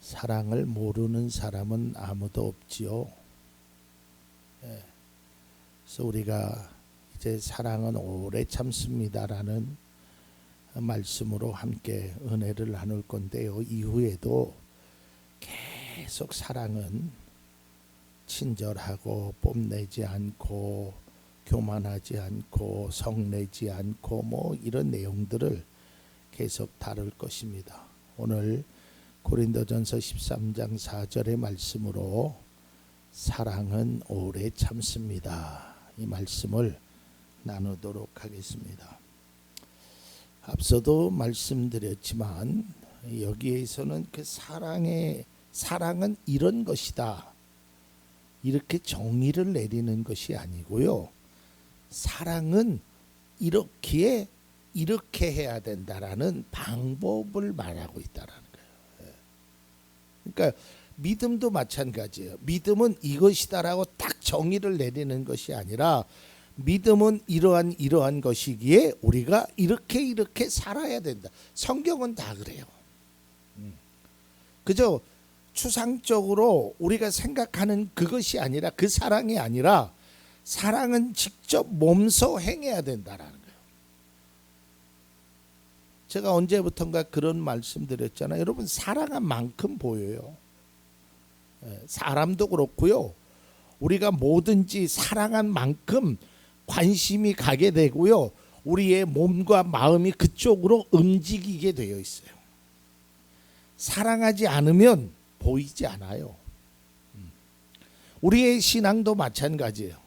사랑을 모르는 사람은 아무도 없지요. 예. 그래서 우리가 이제 사랑은 오래 참습니다라는 말씀으로 함께 은혜를 나눌 건데요. 이후에도 계속 사랑은 친절하고 뽐내지 않고 교만하지 않고 성내지 않고 뭐 이런 내용들을 계속 다룰 것입니다. 오늘 고린도전서 13장 4절의 말씀으로 사랑은 오래 참습니다. 이 말씀을 나누도록 하겠습니다. 앞서도 말씀드렸지만 여기에서는 그 사랑은 이런 것이다, 이렇게 정의를 내리는 것이 아니고요. 사랑은 이렇게 해야 된다라는 방법을 말하고 있다라는 거예요. 그러니까 믿음도 마찬가지예요. 믿음은 이것이다라고 딱 정의를 내리는 것이 아니라 믿음은 이러한 것이기에 우리가 이렇게 살아야 된다. 성경은 다 그래요. 그저 추상적으로 우리가 생각하는 그것이 아니라, 그 사랑이 아니라 사랑은 직접 몸소 행해야 된다라는 거예요. 제가 언제부턴가 그런 말씀드렸잖아요. 여러분, 사랑한 만큼 보여요. 사람도 그렇고요. 우리가 뭐든지 사랑한 만큼 관심이 가게 되고요. 우리의 몸과 마음이 그쪽으로 움직이게 되어 있어요. 사랑하지 않으면 보이지 않아요. 우리의 신앙도 마찬가지예요.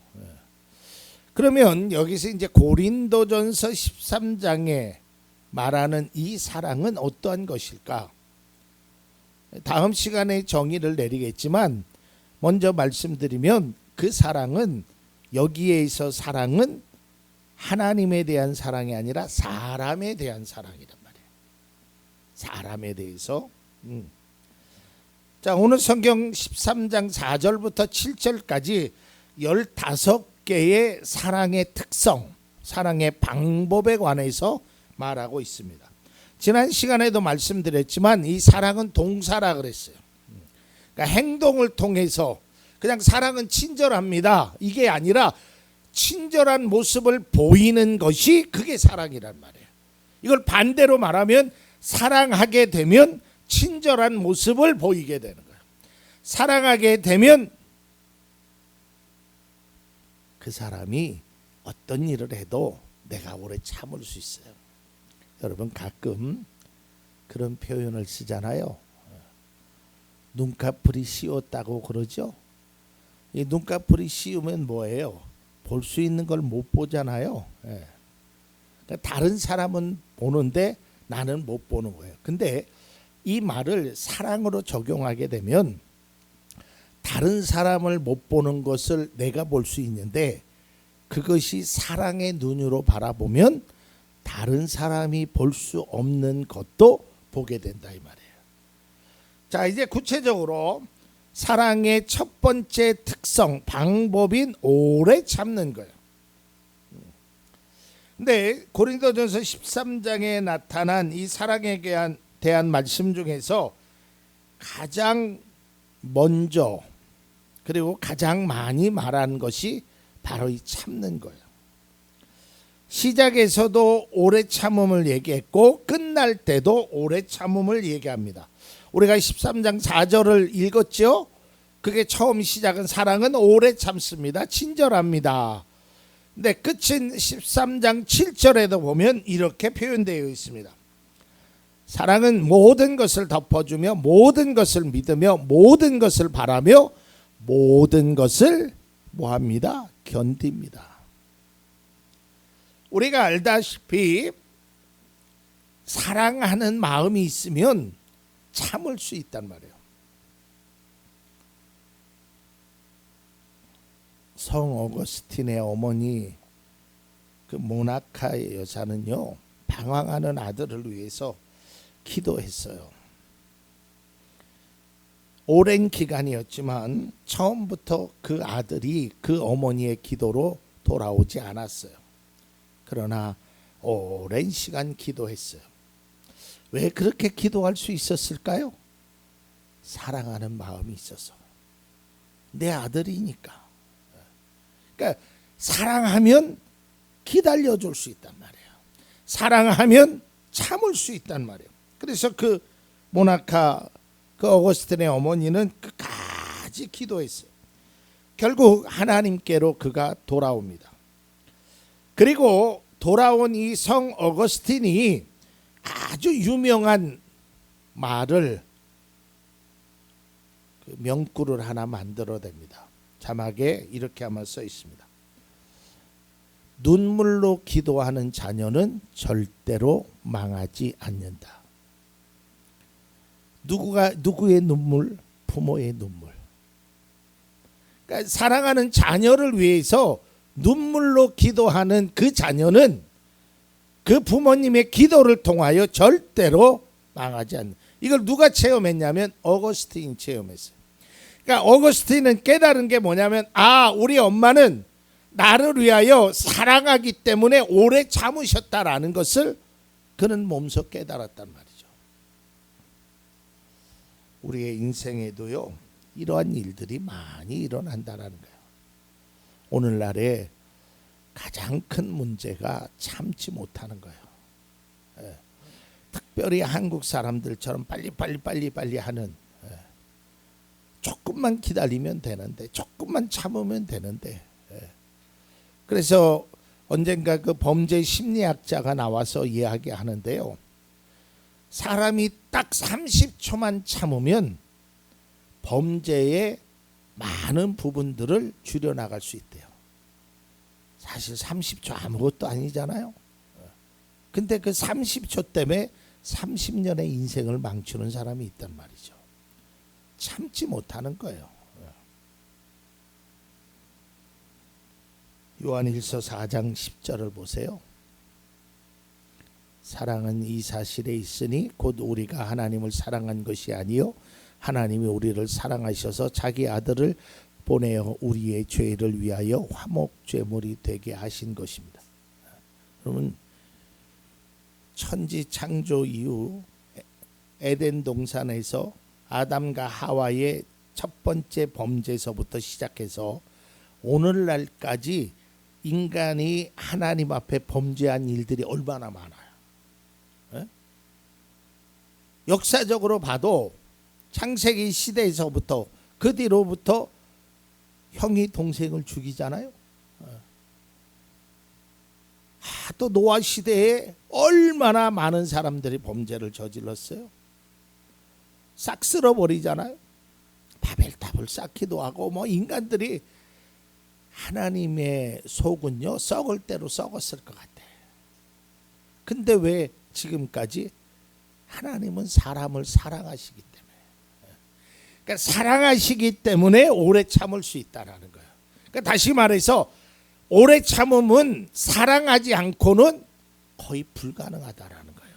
그러면 여기서 이제 고린도전서 13장에 말하는 이 사랑은 어떠한 것일까? 다음 시간에 정의를 내리겠지만 먼저 말씀드리면 그 사랑은, 여기에서 사랑은 하나님에 대한 사랑이 아니라 사람에 대한 사랑이란 말이에요. 사람에 대해서. 자, 오늘 성경 13장 4절부터 7절까지 15개의 사랑의 특성, 사랑의 방법에 관해서 말하고 있습니다. 지난 시간에도 말씀드렸지만 이 사랑은 동사라 그랬어요. 그러니까 행동을 통해서, 그냥 사랑은 친절합니다, 이게 아니라 친절한 모습을 보이는 것이 그게 사랑이란 말이에요. 이걸 반대로 말하면 사랑하게 되면 친절한 모습을 보이게 되는 거예요. 사랑하게 되면 그 사람이 어떤 일을 해도 내가 오래 참을 수 있어요. 여러분, 가끔 그런 표현을 쓰잖아요. 눈꺼풀이 씌웠다고 그러죠. 이 눈꺼풀이 씌우면 뭐예요? 볼 수 있는 걸 못 보잖아요. 그러니까 다른 사람은 보는데 나는 못 보는 거예요. 근데 이 말을 사랑으로 적용하게 되면 다른 사람을 못 보는 것을 내가 볼 수 있는데, 그것이 사랑의 눈으로 바라보면 다른 사람이 볼 수 없는 것도 보게 된다, 이 말이에요. 자, 이제 구체적으로 사랑의 첫 번째 특성, 방법인 오래 참는 거예요. 근데 고린도전서 13장에 나타난 이 사랑에 대한 말씀 중에서 가장 먼저 그리고 가장 많이 말한 것이 바로 이 참는 거예요. 시작에서도 오래 참음을 얘기했고 끝날 때도 오래 참음을 얘기합니다. 우리가 13장 4절을 읽었죠. 그게 처음 시작은 사랑은 오래 참습니다, 친절합니다. 근데 끝인 13장 7절에도 보면 이렇게 표현되어 있습니다. 사랑은 모든 것을 덮어주며 모든 것을 믿으며 모든 것을 바라며 모든 것을 뭐합니다? 견딥니다. 우리가 알다시피 사랑하는 마음이 있으면 참을 수 있단 말이에요. 성 어거스틴의 어머니 그 모나카의 여사는요, 방황하는 아들을 위해서 기도했어요. 오랜 기간이었지만 처음부터 그 아들이 그 어머니의 기도로 돌아오지 않았어요. 그러나 오랜 시간 기도했어요. 왜 그렇게 기도할 수 있었을까요? 사랑하는 마음이 있어서 내 아들이니까. 그러니까 사랑하면 기다려줄 수 있단 말이에요. 사랑하면 참을 수 있단 말이에요. 그래서 그 모나카 그 어거스틴의 어머니는 끝까지 기도했어요. 결국 하나님께로 그가 돌아옵니다. 그리고 돌아온 이 성 어거스틴이 아주 유명한 말을 그 명구를 하나 만들어냅니다. 자막에 이렇게 아마 써 있습니다. 눈물로 기도하는 자녀는 절대로 망하지 않는다. 누구의 눈물? 부모의 눈물. 그러니까 사랑하는 자녀를 위해서 눈물로 기도하는 그 자녀는 그 부모님의 기도를 통하여 절대로 망하지 않는다. 이걸 누가 체험했냐면 어거스틴이 체험했어요. 그러니까 어거스틴은 깨달은 게 뭐냐면 우리 엄마는 나를 위하여 사랑하기 때문에 오래 참으셨다라는 것을 그는 몸소 깨달았단 말이죠. 우리의 인생에도요 이러한 일들이 많이 일어난다는 거예요. 오늘날에 가장 큰 문제가 참지 못하는 거예요. 특별히 한국 사람들처럼 빨리 하는, 조금만 기다리면 되는데, 조금만 참으면 되는데. 그래서 언젠가 그 범죄 심리학자가 나와서 이야기하는데요, 사람이 딱 30초만 참으면 범죄의 많은 부분들을 줄여나갈 수 있대요. 사실 30초 아무것도 아니잖아요. 근데 그 30초 때문에 30년의 인생을 망치는 사람이 있단 말이죠. 참지 못하는 거예요. 요한일서 4장 10절을 보세요. 사랑은 이 사실에 있으니 곧 우리가 하나님을 사랑한 것이 아니요 하나님이 우리를 사랑하셔서 자기 아들을 보내어 우리의 죄를 위하여 화목제물이 되게 하신 것입니다. 그러면 천지 창조 이후 에덴 동산에서 아담과 하와의 첫 번째 범죄에서부터 시작해서 오늘날까지 인간이 하나님 앞에 범죄한 일들이 얼마나 많아요. 역사적으로 봐도 창세기 시대에서부터 그 뒤로부터 형이 동생을 죽이잖아요. 또 노아 시대에 얼마나 많은 사람들이 범죄를 저질렀어요. 싹 쓸어버리잖아요. 바벨탑을 쌓기도 하고 인간들이 하나님의 속은요 썩을 대로 썩었을 것 같아. 근데 왜 지금까지 하나님은 사람을 사랑하시기 때문에, 그러니까 사랑하시기 때문에 오래 참을 수 있다라는 거예요. 그러니까 다시 말해서 오래 참음은 사랑하지 않고는 거의 불가능하다라는 거예요.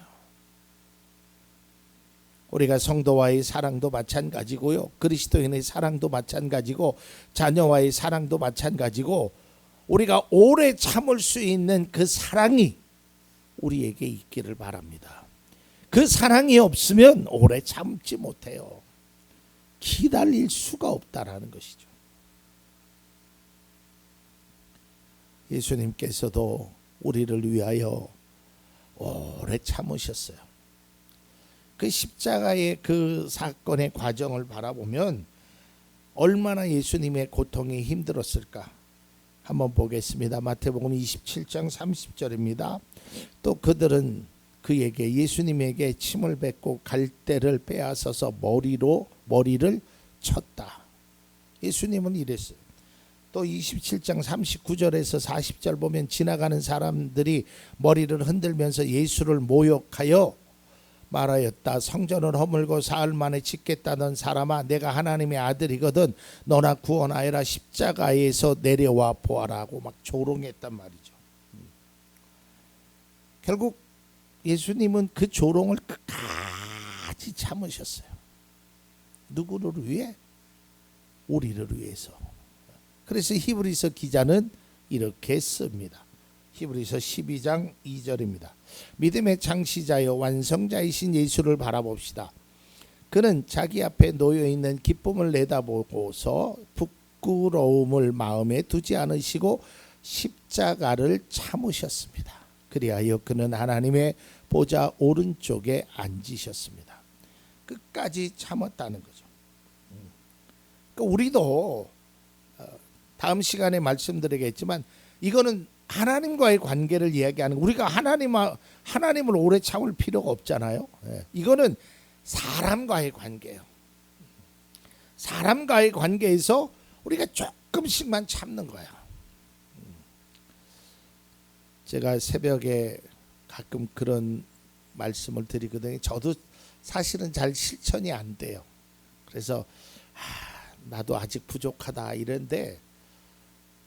우리가 성도와의 사랑도 마찬가지고요, 그리스도인의 사랑도 마찬가지고, 자녀와의 사랑도 마찬가지고, 우리가 오래 참을 수 있는 그 사랑이 우리에게 있기를 바랍니다. 그 사랑이 없으면 오래 참지 못해요. 기다릴 수가 없다라는 것이죠. 예수님께서도 우리를 위하여 오래 참으셨어요. 그 십자가의 그 사건의 과정을 바라보면 얼마나 예수님의 고통이 힘들었을까 한번 보겠습니다. 마태복음 27장 30절입니다. 또 그들은 그에게 예수님에게 침을 뱉고 갈대를 빼앗아서 머리를 쳤다. 예수님은 이랬어요. 또 27장 39절에서 40절 보면 지나가는 사람들이 머리를 흔들면서 예수를 모욕하여 말하였다. 성전을 허물고 사흘 만에 짓겠다던 사람아, 내가 하나님의 아들이거든 너나 구원하여라. 십자가에서 내려와 보아라고 막 조롱했단 말이죠. 결국 예수님은 그 조롱을 끝까지 참으셨어요. 누구를 위해? 우리를 위해서. 그래서 히브리서 기자는 이렇게 씁니다. 히브리서 12장 2절입니다. 믿음의 창시자여 완성자이신 예수를 바라봅시다. 그는 자기 앞에 놓여 있는 기쁨을 내다보고서 부끄러움을 마음에 두지 않으시고 십자가를 참으셨습니다. 그리하여 그는 하나님의 보좌 오른쪽에 앉으셨습니다. 끝까지 참았다는 거죠. 그러니까 우리도 다음 시간에 말씀드리겠지만 이거는 하나님과의 관계를 이야기하는, 우리가 하나님을 오래 참을 필요가 없잖아요. 이거는 사람과의 관계예요. 사람과의 관계에서 우리가 조금씩만 참는 거예요. 제가 새벽에 가끔 그런 말씀을 드리거든요. 저도 사실은 잘 실천이 안 돼요. 그래서 나도 아직 부족하다 이런데,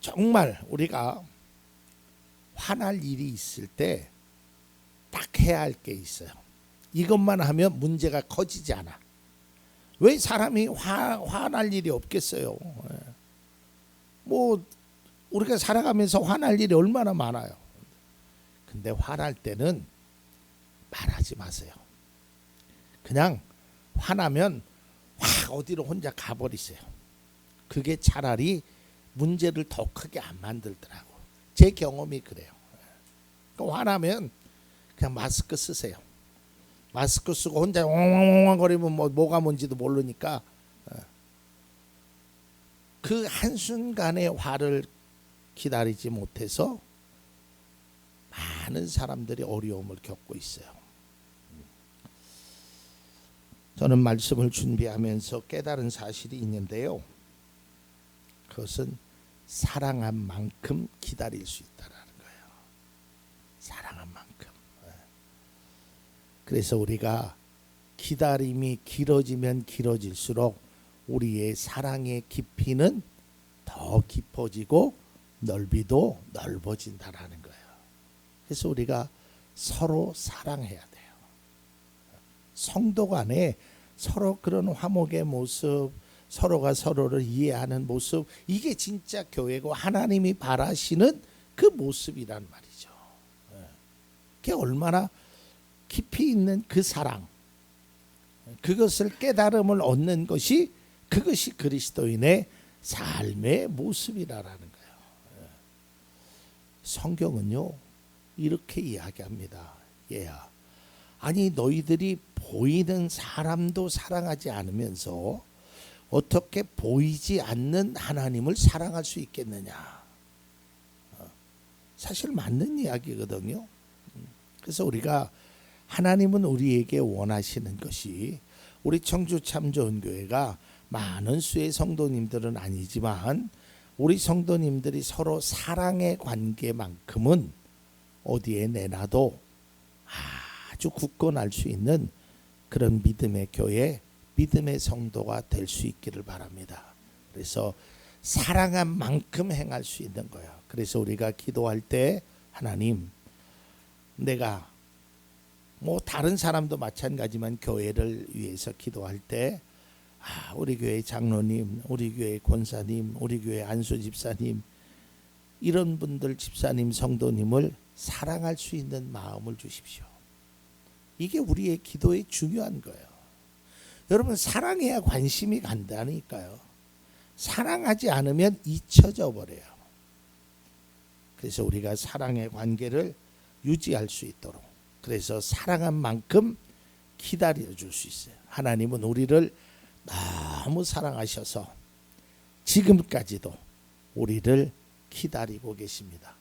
정말 우리가 화날 일이 있을 때 딱 해야 할 게 있어요. 이것만 하면 문제가 커지지 않아. 왜 사람이 화날 일이 없겠어요? 뭐 우리가 살아가면서 화날 일이 얼마나 많아요. 근데 화날 때는 말하지 마세요. 그냥 화나면 확 어디로 혼자 가버리세요. 그게 차라리 문제를 더 크게 안 만들더라고. 제 경험이 그래요. 그러니까 화나면 그냥 마스크 쓰세요. 마스크 쓰고 혼자 엉엉엉 거리면 뭐가 뭔지도 모르니까 그 한순간의 화를 기다리지 못해서 많은 사람들이 어려움을 겪고 있어요. 저는 말씀을 준비하면서 깨달은 사실이 있는데요. 그것은 사랑한 만큼 기다릴 수 있다라는 거예요. 사랑한 만큼. 그래서 우리가 기다림이 길어지면 길어질수록 우리의 사랑의 깊이는 더 깊어지고 넓이도 넓어진다라는 거예요. 그래서 우리가 서로 사랑해야 돼요. 성도 간에 서로 그런 화목의 모습, 서로가 서로를 이해하는 모습, 이게 진짜 교회고 하나님이 바라시는 그 모습이란 말이죠. 그게 얼마나 깊이 있는 그 사랑, 그것을 깨달음을 얻는 것이, 그것이 그리스도인의 삶의 모습이라는 거예요. 성경은요 이렇게 이야기합니다. 얘야, 아니 너희들이 보이는 사람도 사랑하지 않으면서 어떻게 보이지 않는 하나님을 사랑할 수 있겠느냐. 사실 맞는 이야기거든요. 그래서 우리가, 하나님은 우리에게 원하시는 것이, 우리 청주 참좋은교회가 많은 수의 성도님들은 아니지만 우리 성도님들이 서로 사랑의 관계만큼은 어디에 내놔도 아주 굳건할 수 있는 그런 믿음의 교회, 믿음의 성도가 될 수 있기를 바랍니다. 그래서 사랑한 만큼 행할 수 있는 거예요. 그래서 우리가 기도할 때, 하나님, 내가 다른 사람도 마찬가지만 교회를 위해서 기도할 때, 우리 교회 장로님, 우리 교회 권사님, 우리 교회 안수 집사님, 이런 분들, 집사님, 성도님을 사랑할 수 있는 마음을 주십시오. 이게 우리의 기도의 중요한 거예요. 여러분, 사랑해야 관심이 간다니까요. 사랑하지 않으면 잊혀져 버려요. 그래서 우리가 사랑의 관계를 유지할 수 있도록, 그래서 사랑한 만큼 기다려 줄 수 있어요. 하나님은 우리를 너무 사랑하셔서 지금까지도 우리를 기다리고 계십니다.